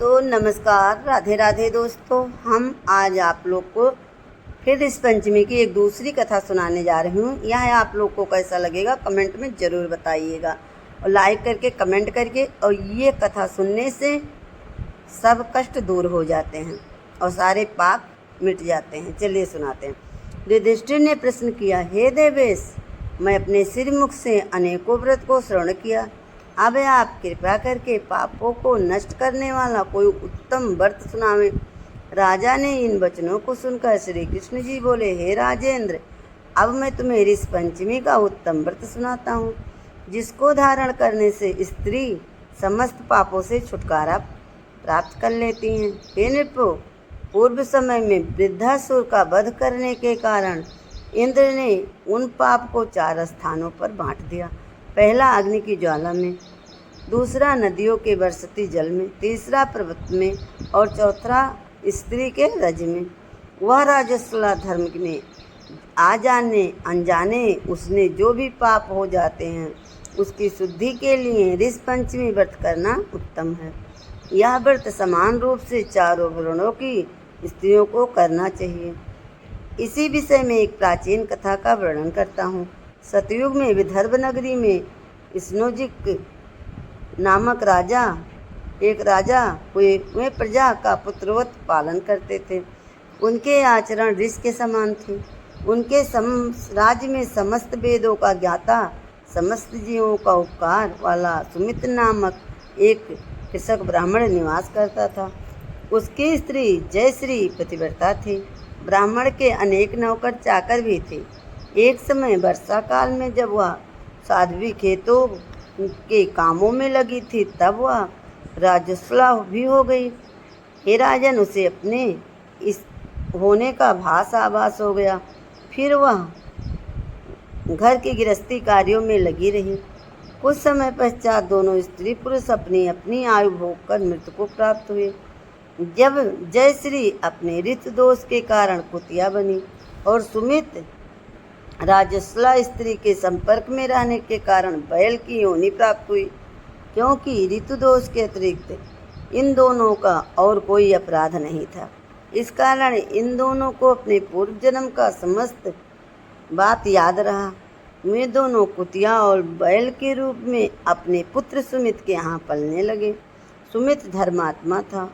तो नमस्कार, राधे राधे दोस्तों। हम आज आप लोग को फिर इस पंचमी की एक दूसरी कथा सुनाने जा रही हूँ। यह आप लोग को कैसा लगेगा कमेंट में ज़रूर बताइएगा और लाइक करके कमेंट करके। और ये कथा सुनने से सब कष्ट दूर हो जाते हैं और सारे पाप मिट जाते हैं। चलिए सुनाते हैं। युधिष्ठिर ने प्रश्न किया, हे देवेश, मैं अपने श्रीमुख से अनेकों व्रत को श्रवण किया। अब आप कृपा करके पापों को नष्ट करने वाला कोई उत्तम व्रत सुनावें। राजा ने इन वचनों को सुनकर श्री कृष्ण जी बोले, हे राजेंद्र, अब मैं तुम्हें इस पंचमी का उत्तम व्रत सुनाता हूँ, जिसको धारण करने से स्त्री समस्त पापों से छुटकारा प्राप्त कर लेती हैं। हे नृपो, पूर्व समय में वृद्धासुर का वध करने के कारण इंद्र ने उन पाप को 4 स्थानों पर बांट दिया। पहला अग्नि की ज्वाला में, दूसरा नदियों के बरसती जल में, तीसरा पर्वत में और चौथा स्त्री के रज में। वह राजस्वला धर्म में आ जाने अनजाने उसने जो भी पाप हो जाते हैं उसकी शुद्धि के लिए ऋष पंचमी व्रत करना उत्तम है। यह व्रत समान रूप से 4 वर्णों की स्त्रियों को करना चाहिए। इसी विषय में एक प्राचीन कथा का वर्णन करता हूँ। सतयुग में विदर्भ नगरी में स्नोजिक नामक एक राजा हुए। वे प्रजा का पुत्रवत पालन करते थे। उनके आचरण ऋषि के समान थे। उनके राज्य में समस्त वेदों का ज्ञाता, समस्त जीवों का उपकार वाला सुमित नामक एक कृषक ब्राह्मण निवास करता था। उसकी स्त्री जयश्री पतिव्रता थी। ब्राह्मण के अनेक नौकर चाकर भी थे। एक समय वर्षा काल में जब वह साध्वी खेतों के कामों में लगी थी, तब वह राजस्वला भी हो गई। हे राजन, उसे अपने इस होने का आभास हो गया। फिर वह घर की गृहस्थी कार्यों में लगी रही। कुछ समय पश्चात दोनों स्त्री पुरुष अपनी अपनी आयु भोग कर मृत्यु को प्राप्त हुए। जब जयश्री अपने ऋतु दोष के कारण कुतिया बनी और सुमित राजस्वला स्त्री के संपर्क में रहने के कारण बैल की योनि प्राप्त हुई, क्योंकि ऋतु दोष के अतिरिक्त इन दोनों का और कोई अपराध नहीं था। इस कारण इन दोनों को अपने पूर्व जन्म का समस्त बात याद रहा। वे दोनों कुतिया और बैल के रूप में अपने पुत्र सुमित के यहाँ पलने लगे। सुमित धर्मात्मा था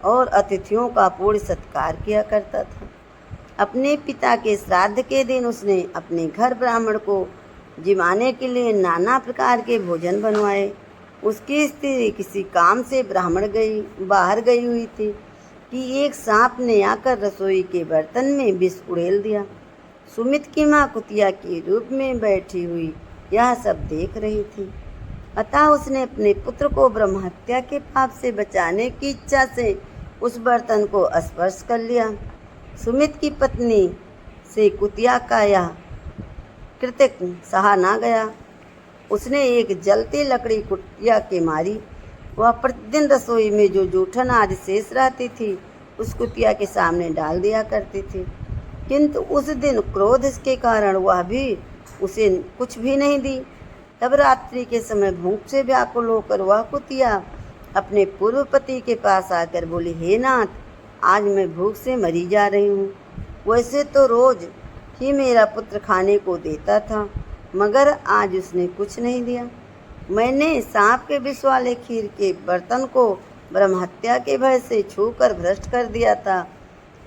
और अतिथियों का पूर्ण सत्कार किया करता था। अपने पिता के श्राद्ध के दिन उसने अपने घर ब्राह्मण को जिमाने के लिए नाना प्रकार के भोजन बनवाए। उसकी स्त्री किसी काम से बाहर गई हुई थी कि एक सांप ने आकर रसोई के बर्तन में विष उड़ेल दिया। सुमित की माँ कुतिया के रूप में बैठी हुई यह सब देख रही थी। अतः उसने अपने पुत्र को ब्रह्म हत्या के पाप से बचाने की इच्छा से उस बर्तन को स्पर्श कर लिया। सुमित की पत्नी से कुतिया का यह कृत्य सहा ना गया। उसने एक जलती लकड़ी कुतिया के मारी। वह प्रतिदिन रसोई में जो जूठन आदि शेष रहती थी उस कुतिया के सामने डाल दिया करती थी, किंतु उस दिन क्रोध के कारण वह भी उसे कुछ भी नहीं दी। तब रात्रि के समय भूख से व्याकुल होकर वह कुतिया अपने पूर्व पति के पास आकर बोली, हे नाथ, आज मैं भूख से मरी जा रही हूँ। वैसे तो रोज ही मेरा पुत्र खाने को देता था, मगर आज उसने कुछ नहीं दिया। मैंने सांप के विष वाले खीर के बर्तन को ब्रह्म हत्या के भय से छूकर भ्रष्ट कर दिया था।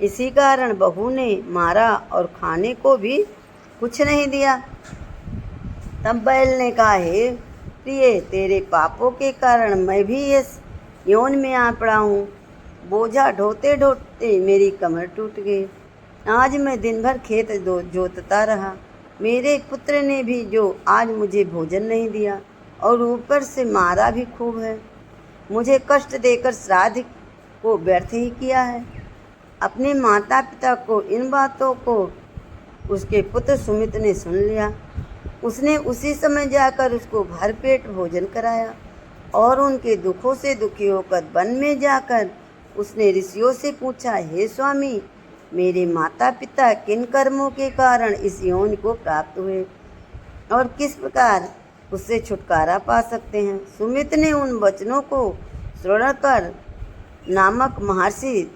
इसी कारण बहू ने मारा और खाने को भी कुछ नहीं दिया। तब बैल ने कहा, हे प्रिय, तेरे पापों के कारण मैं भी इस यौन में आ पड़ा हूँ। बोझा ढोते ढोते मेरी कमर टूट गई। आज मैं दिन भर खेत जोतता रहा। मेरे पुत्र ने भी जो आज मुझे भोजन नहीं दिया और ऊपर से मारा भी खूब है। मुझे कष्ट देकर श्राद्ध को व्यर्थ ही किया है। अपने माता पिता को इन बातों को उसके पुत्र सुमित ने सुन लिया। उसने उसी समय जाकर उसको भरपेट भोजन कराया और उनके दुखों से दुखी होकर वन में जाकर उसने ऋषियों से पूछा, हे स्वामी, मेरे माता पिता किन कर्मों के कारण इस यौन को प्राप्त हुए और किस प्रकार उससे छुटकारा पा सकते हैं। सुमित ने उन वचनों को श्रवण कर नामक महर्षि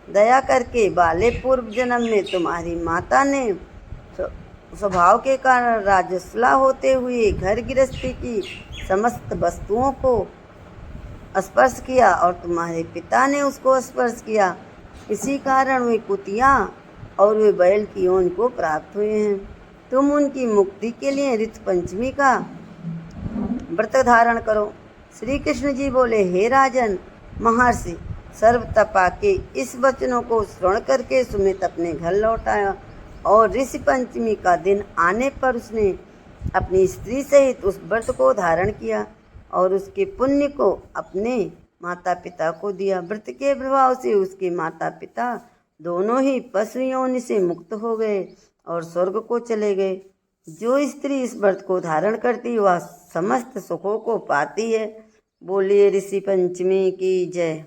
दया करके बाले पूर्व जन्म में तुम्हारी माता ने स्वभाव के कारण राजस्वला होते हुए घर गृहस्थी की समस्त वस्तुओं को स्पर्श किया और तुम्हारे पिता ने उसको स्पर्श किया। इसी कारण वे कुतिया और वे बैल की योनि को प्राप्त हुए हैं। तुम उनकी मुक्ति के लिए ऋतु पंचमी का व्रत धारण करो। श्री कृष्ण जी बोले, हे राजन, महर्षि सर्वतपा के इस वचनों को श्रवण करके सुमित अपने घर लौट आया और ऋषि पंचमी का दिन आने पर उसने अपनी स्त्री सहित उस व्रत को धारण किया और उसके पुण्य को अपने माता पिता को दिया। व्रत के प्रभाव से उसके माता पिता दोनों ही पशु योनि से मुक्त हो गए और स्वर्ग को चले गए। जो स्त्री इस व्रत को धारण करती वह समस्त सुखों को पाती है। बोलिए ऋषि पंचमी की जय।